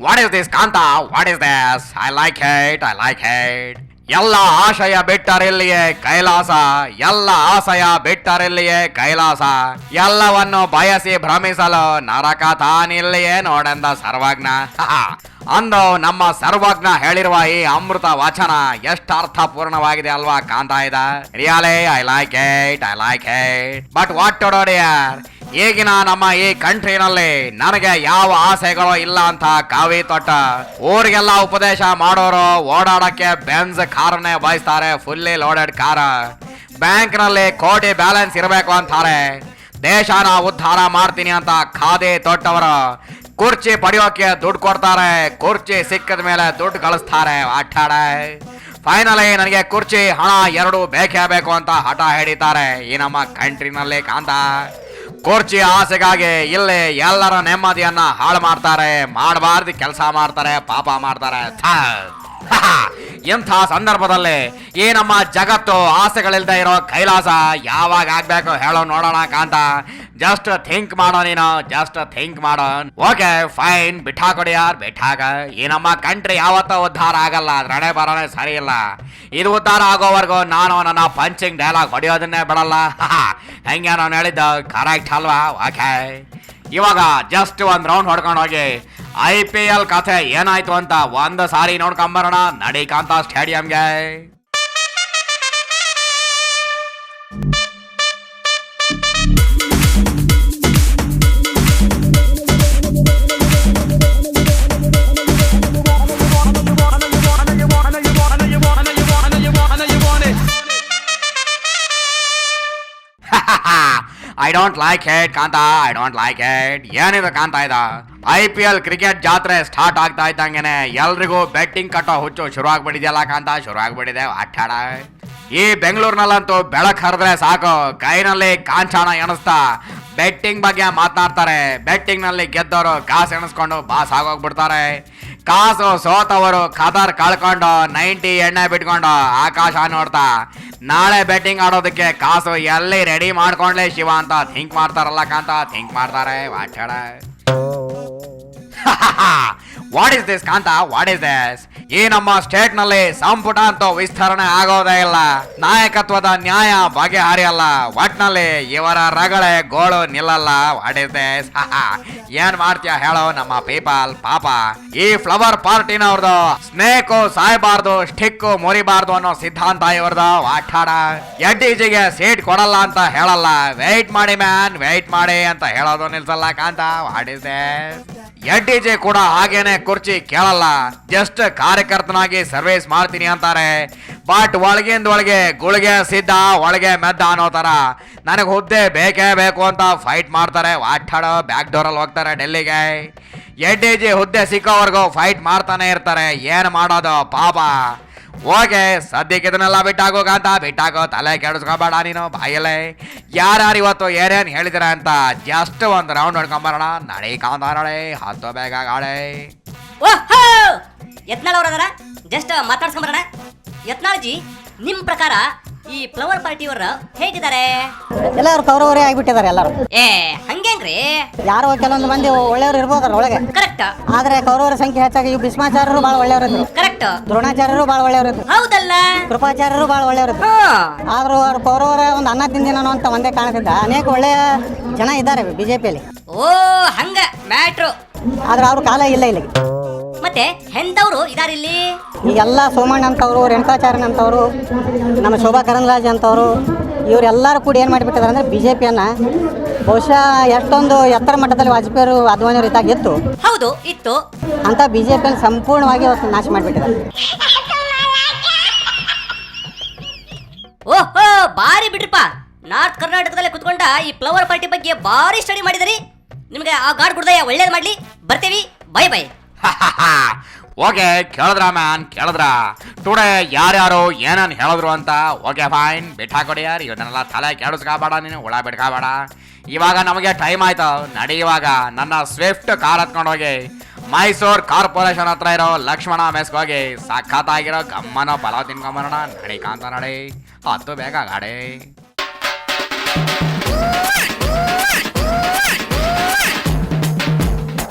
What is this Kantha? What is this? I like it. ಎಲ್ಲ ಆಶಯ ಬಿಟ್ಟರಿಲ್ಲಿಯೇ ಕೈಲಾಸ, ಎಲ್ಲ ಆಶಯ ಬಿಟ್ಟರಿಲ್ಲಿಯೇ ಕೈಲಾಸ, ಎಲ್ಲವನ್ನು ಬಯಸಿ ಭ್ರಮಿಸಲು ನರಕ ತಾನಿಲ್ಲಿಯೇ ನೋಡೆಂದ ಸರ್ವಜ್ಞ. ಅಂದು ನಮ್ಮ ಸರ್ವಜ್ಞ ಹೇಳಿರುವ ಈ ಅಮೃತ ವಚನ ಎಷ್ಟು ಅರ್ಥಪೂರ್ಣವಾಗಿದೆ ಅಲ್ವಾ ಕಾಂತ ಇದ. Really I like it. But what to do dear? ಈಗಿನ ನಮ್ಮ ಈ ಕಂಟ್ರಿನಲ್ಲಿ ನನಗೆ ಯಾವ ಆಸೆಗಳು ಇಲ್ಲ ಅಂತ ಕಾವಿ ತೊಟ್ಟ ಊರಿಗೆಲ್ಲ ಉಪದೇಶ ಮಾಡೋರು ಓಡಾಡಕ್ಕೆ ಬೆಂಜ್ ಕಾರನ್ನೇ ಬಯಸ್ತಾರೆ, ಫುಲ್ಲಿ ಲೋಡೆಡ್ ಕಾರ್. ಬ್ಯಾಂಕ್ ನಲ್ಲಿ ಕೋಟಿ ಬ್ಯಾಲೆನ್ಸ್ ಇರಬೇಕು ಅಂತಾರೆ. ದೇಶನ ಉದ್ಧಾರ ಮಾಡ್ತೀನಿ ಅಂತ ಖಾದಿ ತೊಟ್ಟವರು ಕುರ್ಚಿ ಪಡೆಯೋಕೆ ದುಡ್ಡು ಕೊಡ್ತಾರೆ, ಕುರ್ಚಿ ಸಿಕ್ಕಿದ ಮೇಲೆ ದುಡ್ಡು ಗಳಿಸ್ತಾರೆ. ಆಟಾಡ ಫೈನಲಿ ನನಗೆ ಕುರ್ಚಿ ಹಣ ಎರಡು ಬೇಕೇ ಬೇಕು ಅಂತ ಹಠ ಹಿಡಿತಾರೆ ಈ ನಮ್ಮ ಕಂಟ್ರಿನಲ್ಲಿ ಕಾಂತ. ಕುರ್ಚಿ ಆಸೆಗಾಗಿ ಇಲ್ಲಿ ಎಲ್ಲರ ನೆಮ್ಮದಿಯನ್ನ ಹಾಳು ಮಾಡ್ತಾರೆ, ಮಾಡಬಾರ್ದು ಕೆಲಸ ಮಾಡ್ತಾರೆ, ಪಾಪ ಮಾಡ್ತಾರೆ. ಇಂಥ ಸಂದರ್ಭದಲ್ಲಿ ಈ ನಮ್ಮ ಜಗತ್ತು ಆಸೆಗಳಿಲ್ದೆ ಇರೋ ಕೈಲಾಸ ಯಾವಾಗ ಆಗ್ಬೇಕು ಹೇಳೋ ನೋಡೋಣ ಕಾಂತ. ಜಸ್ಟ್ ಥಿಂಕ್ ಮಾಡೋ ನೀನು, ಜಸ್ಟ್ ಥಿಂಕ್ ಮಾಡೋ. ಓಕೆ ಫೈನ್, ಬಿಟ್ಟಾಕೊಡಿ ಯಾರ್ ಬಿಟ್ಟಾಗ. ಈ ನಮ್ಮ ಕಂಟ್ರಿ ಯಾವತ್ತೂ ಉದ್ಧಾರ ಆಗಲ್ಲ, ಅದ್ರಡೆ ಬರೋನೇ ಸರಿ ಇಲ್ಲ. ಇದು ಉದ್ಧಾರ ಆಗೋವರೆಗೂ ನಾನು ನನ್ನ ಪಂಚಿಂಗ್ ಡೈಲಾಗ್ ಹೊಡೆಯೋದನ್ನೇ ಬಿಡಲ್ಲ. ಹೆಂಗೆ ನಾನು ಹೇಳಿದ್ದು ಕರೆಕ್ಟ್ ಅಲ್ವಾ? ಓಕೆ, ಇವಾಗ ಜಸ್ಟ್ ಒಂದ್ ರೌಂಡ್ ಹೊಡ್ಕೊಂಡು ಹೋಗಿ IPL ಕಥೆ ಏನಾಯ್ತು ಅಂತ ಒಂದು ಸಾರಿ ನೋಡ್ಕೊಂಬರೋಣ ನಡಿ ಕಾಂತ ಸ್ಟೇಡಿಯಂಗೆ. I don't like it Kantha, I don't like it. ಏನಿದೆ ಕಾಂತ ಇದ? IPL ಕ್ರಿಕೆಟ್ ಜಾತ್ರೆ ಸ್ಟಾರ್ಟ್ ಆಗ್ತಾ ಇದ್ದಂಗೆನೆ ಎಲ್ರಿಗೂ ಬೆಟ್ಟಿಂಗ್ ಕಟ್ಟೋ ಹುಚ್ಚು ಶುರು ಆಗ್ಬಿಟ್ಟಿದೆಯಲ್ಲ ಕಾಂತ, ಶುರು ಆಗ್ಬಿಟ್ಟಿದೆ ಆಟಾಡ. ಈ ಬೆಂಗಳೂರಿನಲ್ಲಂತೂ ಬೆಳಕ್ ಹರಿದ್ರೆ ಸಾಕು, ಕೈನಲ್ಲಿ ಕಾಂಚಾಣ ಎಣಿಸ್ತಾ ಬೆಟ್ಟಿಂಗ್ ಬಗ್ಗೆ ಮಾತನಾಡ್ತಾರೆ. ಬೆಟ್ಟಿಂಗ್ ನಲ್ಲಿ ಗೆದ್ದವರು ಕಾಸು ಎಣಿಸ್ಕೊಂಡು ಬಾಸ್ ಆಗೋಗ್ಬಿಡ್ತಾರೆ. ಕಾಸು ಸೋತವರು ಕದರ್ ಕಳ್ಕೊಂಡು 90 ಎಣ್ಣೆ ಬಿಟ್ಕೊಂಡು ಆಕಾಶ ನೋಡ್ತಾ ನಾಳೆ ಬೆಟ್ಟಿಂಗ್ ಆಡೋದಕ್ಕೆ ಕಾಸು ಎಲ್ಲಿ ರೆಡಿ ಮಾಡ್ಕೊಂಡ್ಲೆ ಶಿವ ಅಂತ ಥಿಂಕ್ ಮಾಡ್ತಾರಲ್ಲ ಕಾಂತ, ಥಿಂಕ್ ಮಾಡ್ತಾರೆ. ವಾಟಾಡ what is this Kantha? What is this? ಈ ನಮ್ಮ ಸ್ಟೇಟ್ ನಲ್ಲಿ ಸಂಪುಟ ಅಂತೂ ವಿಸ್ತರಣೆ ಆಗೋದೇ ಇಲ್ಲ, ನಾಯಕತ್ವದ ನ್ಯಾಯ ಬಗೆಹರಿಯಲ್ಲ, ಒಟ್ನಲ್ಲಿ ಇವರ ರಗಳೆ ಗೋಳು ನಿಲ್ಲಲ್ಲ. What is this? ಏನ್ ಮಾಡ್ತೀಯ ಹೇಳೋ ನಮ್ಮ ಪೀಪಲ್? ಪಾಪ ಈ ಫ್ಲವರ್ ಪಾರ್ಟಿನವ್ರದ್ದು ಸ್ನೇಕು ಸಾಯ್ಬಾರ್ದು, ಸ್ಟಿಕ್ಕು ಮುರಿಬಾರ್ದು ಅನ್ನೋ ಸಿದ್ಧಾಂತ ಇವ್ರದ್ದು. ಆಟಾಡ ಎಡ್ಡಿಜಿಗೆ ಸೀಟ್ ಕೊಡಲ್ಲ ಅಂತ ಹೇಳಲ್ಲ, ವೆಯ್ಟ್ ಮಾಡಿ ಮ್ಯಾನ್, ವೆಯ್ಟ್ ಮಾಡಿ ಅಂತ ಹೇಳೋದು ನಿಲ್ಸಲ್ಲ ಕಾಂತ. What is this? ಎಡ್ಡಿಜಿ ಕೂಡ ಹಾಗೇನೆ ಕುರ್ಚಿ ಕೇಳಲ್ಲ, ಜಸ್ಟ್ ಕಾರ್ಯಕರ್ತನಾಗಿ ಸರ್ವಿಸ್ ಮಾಡ್ತೀನಿ ಅಂತಾರೆ. ಬಟ್ ಒಳಗಿಂದೊಳಗೆ ಗುಳಿಗೆ ಸಿದ್ಧ ಒಳಗೆ ಮೆದ್ದ ಅನ್ನೋ ತರ ನನಗೆ ಹುದ್ದೆ ಬೇಕೇ ಬೇಕು ಅಂತ ಫೈಟ್ ಮಾಡ್ತಾರೆ. ವಾಟಾಡೋ ಬ್ಯಾಕ್ ಡೋರಲ್ಲಿ ಹೋಗ್ತಾರೆ ಡೆಲ್ಲಿಗೆ. ಎಡ್ಡಿಜಿ ಹುದ್ದೆ ಸಿಕ್ಕೋವರೆಗೂ ಫೈಟ್ ಮಾಡ್ತಾನೆ ಇರ್ತಾರೆ. ಏನು ಮಾಡೋದು ಪಾಪ. ಓಕೆ, ಸದ್ಯಕ್ಕೆ ಇದನ್ನೆಲ್ಲ ಬಿಟ್ಟಾಗೋ ಕಾಂತ, ಬಿಟ್ಟಾಗೋ, ತಲೆ ಕೆಡಿಸ್ಕೊಬೇಡ ನೀನು ಬಾಯಲ್ಲೇ. ಯಾರ್ಯಾರು ಇವತ್ತು ಏನೇನು ಹೇಳಿದಿರ ಅಂತ ಜಸ್ಟ್ ಒಂದು ರೌಂಡ್ ಹೊಡ್ಕೊಂಬರೋಣ ನಡಿ ಕಾಂತ. ನಡೆ ಹತ್ತು ಬೇಗ ಗಾಳೆ. ಓಹೋ, ಯತ್ನಾಳ್ ಅವರ ಜಸ್ಟ್ ಮಾತಾಡ್ಸ್ಕೊಂಬರೋಣ. ಯತ್ನಾಳ್ಜಿ, ನಿಮ್ ಪ್ರಕಾರ ಈ ಫ್ಲವರ್ ಪಾರ್ಟಿ ಅವರು ಹೇಗಿದ್ದಾರೆ? ಎಲ್ಲರೂ ಕೌರವರೇ ಆಗಿಬಿಟ್ಟಿದ್ದಾರೆ ಎಲ್ಲರೂ. ಏ ಹಂಗೇನ್ರಿ? ಯಾರೋ ಕೆಲವೊಂದು ಮಂದಿ ಒಳ್ಳೆಯವರು ಇರ್ಬೋದಲ್ಲ ಒಳಗೆ, ಕರೆಕ್ಟ್. ಆದ್ರೆ ಕೌರವರ ಸಂಖ್ಯೆ ಹೆಚ್ಚಾಗಿ ಇವು ಭೀಷ್ಮಾಚಾರ್ಯರು ಬಹಳ ಒಳ್ಳೆಯವರು ಇದ್ರು, ಕರೆಕ್ಟ್. ದ್ರೋಣಾಚಾರ್ಯರು ಬಹಳ ಒಳ್ಳೆಯವರು ಇದ್ರು, ಹೌದಲ್ಲ? ಕೃಪಾಚಾರ್ಯರು ಬಹಳ ಒಳ್ಳೆಯವರು ಇದ್ರು. ಆದ್ರೂ ಅವ್ರ ಕೌರವರ ಒಂದು ಅನ್ನ ತಿಂದಿನ ಅಂತ ಒಂದೇ ಕಾರಣದಿಂದ ಅನೇಕ ಒಳ್ಳೆಯ ಜನ ಇದ್ದಾರೆ ಬಿಜೆಪಿಯಲ್ಲಿ. ಓ ಹಂಗ ಮ್ಯಾಟ್ರು. ಆದ್ರೆ ಅವ್ರ ಕಾಲ ಇಲ್ಲ ಇಲ್ಲಿ. ಮತ್ತೆ ಎಂತವ್ರು ಇದಾರಿಲ್ಲಿ? ಈಗೆಲ್ಲ ಸೋಮಣ್ಣ ಅಂತವ್ರು, ರೇಣುಕಾಚಾರ್ಯನ್ ಅಂತವ್ರು, ನಮ್ಮ ಶೋಭಾ ಕರಂದ್ಲಾಜೆ ಅಂತವ್ರು, ಇವರೆಲ್ಲರೂ ಕೂಡ ಏನು ಮಾಡಿಬಿಟ್ಟಿದ್ದಾರೆ ಅಂದರೆ ಬಿಜೆಪಿಯನ್ನ ಬಹುಶಃ ಎಷ್ಟೊಂದು ಎತ್ತರ ಮಟ್ಟದಲ್ಲಿ ವಾಜಪೇಯಿ ಅದ್ವಾನಿಯವರು ಇದ್ದಾಗ ಇತ್ತು, ಹೌದು ಇತ್ತು, ಅಂತ ಬಿಜೆಪಿಯನ್ನು ಸಂಪೂರ್ಣವಾಗಿ ಅವತ್ತು ನಾಶ ಮಾಡಿಬಿಟ್ಟಿದ್ದಾರೆ. ಓಹೋ, ಬಾರಿ ಬಿಡ್ರಿಪ್ಪ. ನಾರ್ತ್ ಕರ್ನಾಟಕದಲ್ಲಿ ಕುತ್ಕೊಂಡ ಈ ಫ್ಲವರ್ ಪಾರ್ಟಿ ಬಗ್ಗೆ ಬಾರಿ ಸ್ಟಡಿ ಮಾಡಿದಿರಿ. ನಿಮ್ಗೆ ಆ ಗಾಡ್ ಗುಡ್ದಯ್ಯ ಒಳ್ಳೇದು ಮಾಡ್ಲಿ. ಬರ್ತೀವಿ, ಬೈ ಬೈ. ಓಕೆ, ಕೇಳಿದ್ರ ಮ್ಯಾನ್, ಕೇಳಿದ್ರ ಟುಡೇ ಯಾರ್ಯಾರು ಏನೇನು ಹೇಳಿದ್ರು ಅಂತ. ಓಕೆ ಫೈನ್, ಬಿಟ್ಟಾಕೊಡಿ ಯಾರು, ಇವನ್ನೆಲ್ಲ ತಲೆ ಕೆಡಿಸ್ಕೋಬೇಡ ನೀನು, ಹುಳ ಬಿಡ್ಕೋಬೇಡ. ಇವಾಗ ನಮಗೆ ಟೈಮ್ ಆಯ್ತು, ನಡಿ ಇವಾಗ ನನ್ನ ಸ್ವಿಫ್ಟ್ ಕಾರ್ ಹತ್ಕೊಂಡೋಗಿ ಮೈಸೂರು ಕಾರ್ಪೊರೇಷನ್ ಹತ್ರ ಇರೋ ಲಕ್ಷ್ಮಣ ಮೆಸ್ಗೋಗಿ ಸಖತ್ತಾಗಿರೋ ಗಮ್ಮನೋ ಪಲಾವ್ ತಿನ್ಕೊಂಬರೋಣ. ನಡಿ ಕಾಂತ ನಡಿ, ಹತ್ತು ಬೇಗ ಗಾಡಿ.